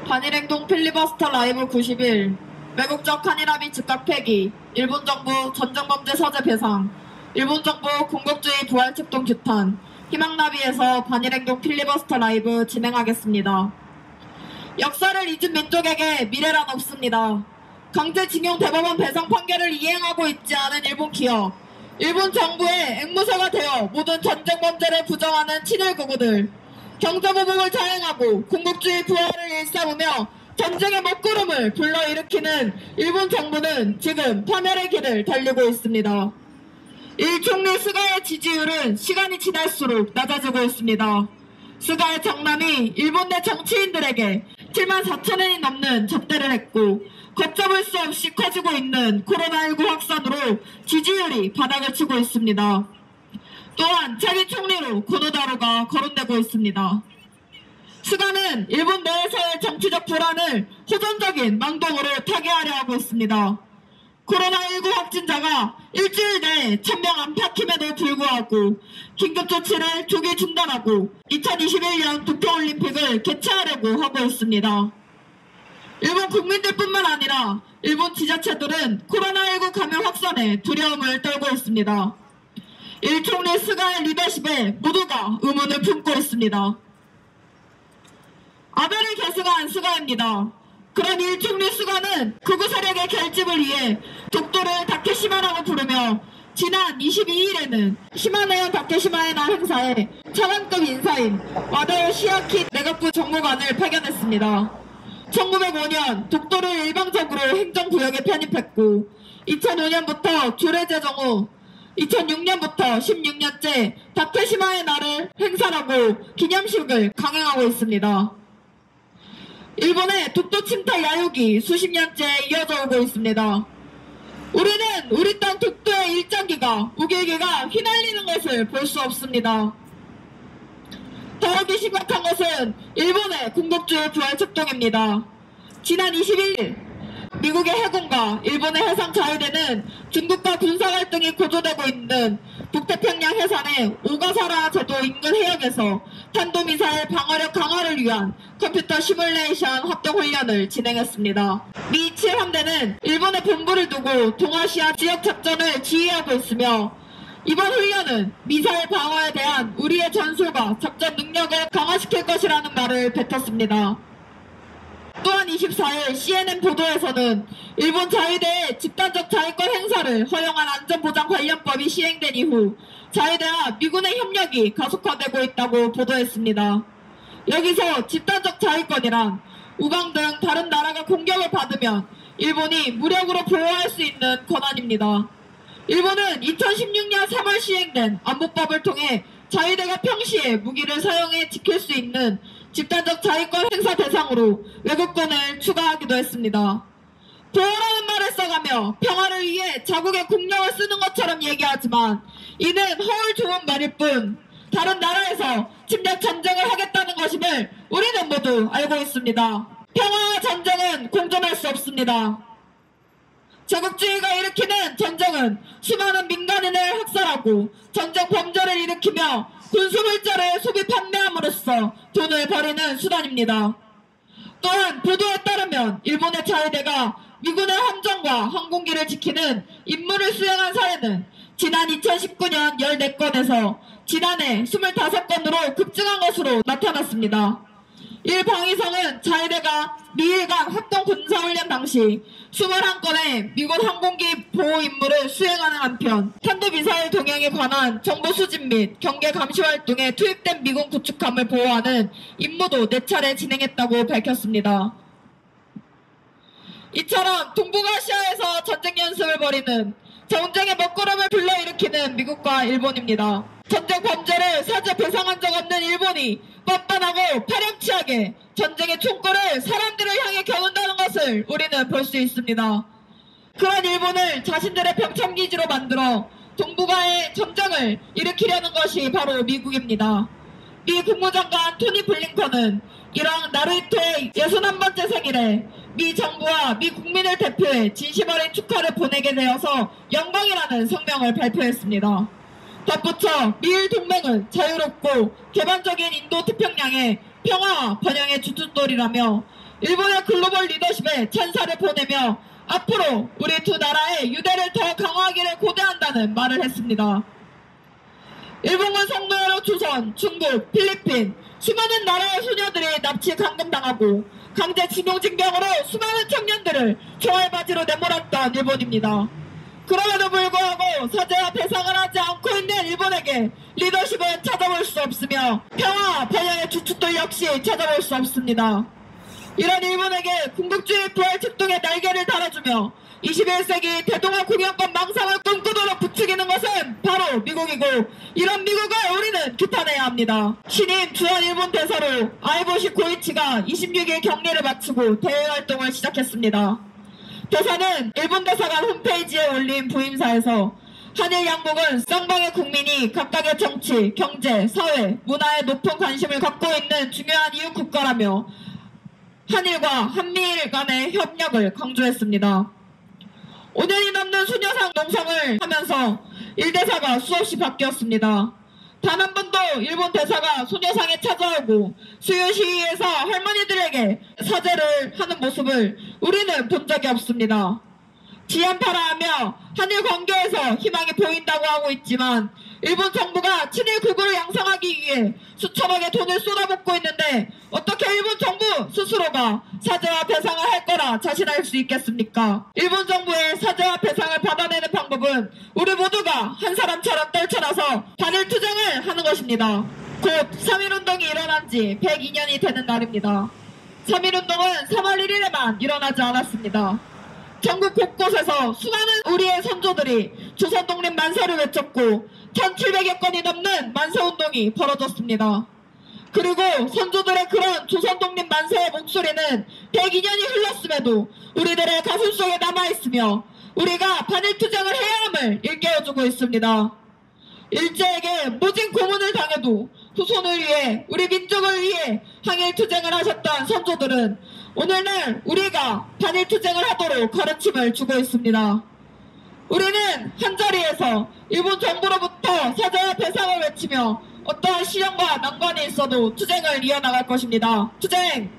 반일행동 필리버스터 라이브 91, 외국적 한일합의 즉각 폐기, 일본 정부 전쟁범죄 서재 배상, 일본 정부 군국주의 부활측동 규탄, 희망나비에서 반일행동 필리버스터 라이브 진행하겠습니다. 역사를 잊은 민족에게 미래란 없습니다. 강제징용 대법원 배상 판결을 이행하고 있지 않은 일본 기업, 일본 정부의 앵무새가 되어 모든 전쟁범죄를 부정하는 친일극우들, 경제보복을 자행하고 군국주의 부활을 일삼으며 전쟁의 먹구름을 불러일으키는 일본 정부는 지금 파멸의 길을 달리고 있습니다. 일총리 스가의 지지율은 시간이 지날수록 낮아지고 있습니다. 스가의 장남이 일본 내 정치인들에게 7만 4천엔이 넘는 접대를 했고 걷잡을 수 없이 커지고 있는 코로나19 확산으로 지지율이 바닥을 치고 있습니다. 또한 차기 총리로 고노다로가 거론되고 있습니다. 스가는 일본 내에서의 정치적 불안을 호전적인 망동으로 타개하려 하고 있습니다. 코로나19 확진자가 일주일 내에 1000명 안팎임에도 불구하고 긴급조치를 조기 중단하고 2021년 도쿄올림픽을 개최하려고 하고 있습니다. 일본 국민들뿐만 아니라 일본 지자체들은 코로나19 감염 확산에 두려움을 떨고 있습니다. 일총리 스가의 리더십에 모두가 의문을 품고 있습니다. 아베를 계승한 스가입니다. 그런 일총리 스가는 극우 세력의 결집을 위해 독도를 다케시마라고 부르며 지난 22일에는 시마네현 다케시마의 날 행사에 차관급 인사인 와다오 시아키 내각부 정무관을 파견했습니다. 1905년 독도를 일방적으로 행정구역에 편입했고 2005년부터 조례 제정 후 2006년부터 16년째 다케시마의 날을 행사라고 기념식을 강행하고 있습니다. 일본의 독도 침탈 야욕이 수십 년째 이어져 오고 있습니다. 우리는 우리 땅 독도의 일장기가 우길기가 휘날리는 것을 볼 수 없습니다. 더욱이 심각한 것은 일본의 군국주의 부활측동입니다. 지난 21일 미국의 해군과 일본의 해상자위대는 중국과 군사갈등이 고조되고 있는 북태평양 해상의 오가사라 제도 인근 해역에서 탄도미사일 방어력 강화를 위한 컴퓨터 시뮬레이션 합동훈련을 진행했습니다. 미 7함대는 일본의 본부를 두고 동아시아 지역 작전을 지휘하고 있으며 이번 훈련은 미사일 방어에 대한 우리의 전술과 작전 능력을 강화시킬 것이라는 말을 뱉었습니다. 또한 24일 CNN 보도에서는 일본 자위대의 집단적 자위권 행사를 허용한 안전보장관련법이 시행된 이후 자위대와 미군의 협력이 가속화되고 있다고 보도했습니다. 여기서 집단적 자위권이란 우방 등 다른 나라가 공격을 받으면 일본이 무력으로 보호할 수 있는 권한입니다. 일본은 2016년 3월 시행된 안보법을 통해 자위대가 평시에 무기를 사용해 지킬 수 있는 집단적 자위권 행사 대상으로 외국군을 추가하기도 했습니다. 보호라는 말을 써가며 평화를 위해 자국의 국력을 쓰는 것처럼 얘기하지만 이는 허울 좋은 말일 뿐 다른 나라에서 침략 전쟁을 하겠다는 것임을 우리는 모두 알고 있습니다. 평화와 전쟁은 공존할 수 없습니다. 제국주의가 일으키는 전쟁은 수많은 민간인을 학살하고 전쟁 범죄를 일으키며 군수물자를 소비 판매함으로써 돈을 벌이는 수단입니다. 또한 보도에 따르면 일본의 자위대가 미군의 함정과 항공기를 지키는 임무를 수행한 사례는 지난 2019년 14건에서 지난해 25건으로 급증한 것으로 나타났습니다. 일방위성은 자위대가 미일 간 합동 군사훈련 당시 21건의 미군 항공기 보호 임무를 수행하는 한편 탄도미사일 동향에 관한 정보 수집 및 경계 감시 활동에 투입된 미군 구축함을 보호하는 임무도 4차례 진행했다고 밝혔습니다. 이처럼 동북아시아에서 전쟁 연습을 벌이는 전쟁의 먹구름을 불러일으키는 미국과 일본입니다. 전쟁 범죄를 사죄 배상한 적 없는 일본이 뻔뻔하고 파렴치하게 전쟁의 총구를 사람들을 향해 겨눈다는 것을 우리는 볼 수 있습니다. 그런 일본을 자신들의 병참기지로 만들어 동북아의 전쟁을 일으키려는 것이 바로 미국입니다. 미 국무장관 토니 블링컨은 이랑 나루히토의 61번째 생일에 미 정부와 미 국민을 대표해 진심 어린 축하를 보내게 되어서 영광이라는 성명을 발표했습니다. 덧붙여 미일 동맹은 자유롭고 개방적인 인도 태평양의 평화와 번영의 주춧돌이라며 일본의 글로벌 리더십에 찬사를 보내며 앞으로 우리 두 나라의 유대를 더 강화하기를 고대한다는 말을 했습니다. 일본군 성노예로 조선, 중국, 필리핀 수많은 나라의 소녀들이 납치 감금당하고 강제 징용징병으로 수많은 청년들을 총알바지로 내몰았던 일본입니다. 그럼에도 불구하고 사죄와 배상을 하지 않고 있는 일본에게 리더십은 찾아볼 수 없으며 평화, 번영의 주축도 역시 찾아볼 수 없습니다. 이런 일본에게 군국주의 부활책동의 날개를 달아주며 21세기 대동아 공영권 망상을 꿈꾸도록 부추기는 것은 바로 미국이고, 이런 미국을 우리는 규탄해야 합니다. 신임 주한 일본 대사로 아이보시 고이치가 26일 격리를 마치고 대외활동을 시작했습니다. 대사는 일본 대사관 홈페이지에 올린 부임사에서 한일 양국은 쌍방의 국민이 각각의 정치, 경제, 사회, 문화에 높은 관심을 갖고 있는 중요한 이웃 국가라며 한일과 한미일 간의 협력을 강조했습니다. 5년이 넘는 수녀상 농성을 하면서 일대사가 수없이 바뀌었습니다. 단 한 번도 일본 대사가 소녀상에 찾아오고 수요 시위에서 할머니들에게 사죄를 하는 모습을 우리는 본 적이 없습니다. 지한파라 하며 한일 관계에서 희망이 보인다고 하고 있지만 일본 정부가 친일 극우를 양성하기 위해 수천억의 돈을 쏟아붓고 있는데 어떻게 일본 정부 스스로가 사죄와 배상을 할 거라 자신할 수 있겠습니까? 일본 정부의 사죄와 배상을 받아내는 방법은 우리 모두가 한 사람처럼 떨쳐나서 단일투쟁을 하는 것입니다. 곧 3.1운동이 일어난 지 102년이 되는 날입니다. 3.1운동은 3월 1일에만 일어나지 않았습니다. 전국 곳곳에서 수많은 우리의 선조들이 조선 독립 만세를 외쳤고 1700여 건이 넘는 만세운동이 벌어졌습니다. 그리고 선조들의 그런 조선 독립 만세의 목소리는 102년이 흘렀음에도 우리들의 가슴속에 남아있으며 우리가 반일투쟁을 해야 함을 일깨워주고 있습니다. 일제에게 모진 고문을 당해도 후손을 위해, 우리 민족을 위해 항일투쟁을 하셨던 선조들은 오늘날 우리가 반일투쟁을 하도록 가르침을 주고 있습니다. 우리는 한자리에서 일본 정부로부터 사죄와 배상을 외치며 어떠한 시련과 난관이 있어도 투쟁을 이어나갈 것입니다. 투쟁!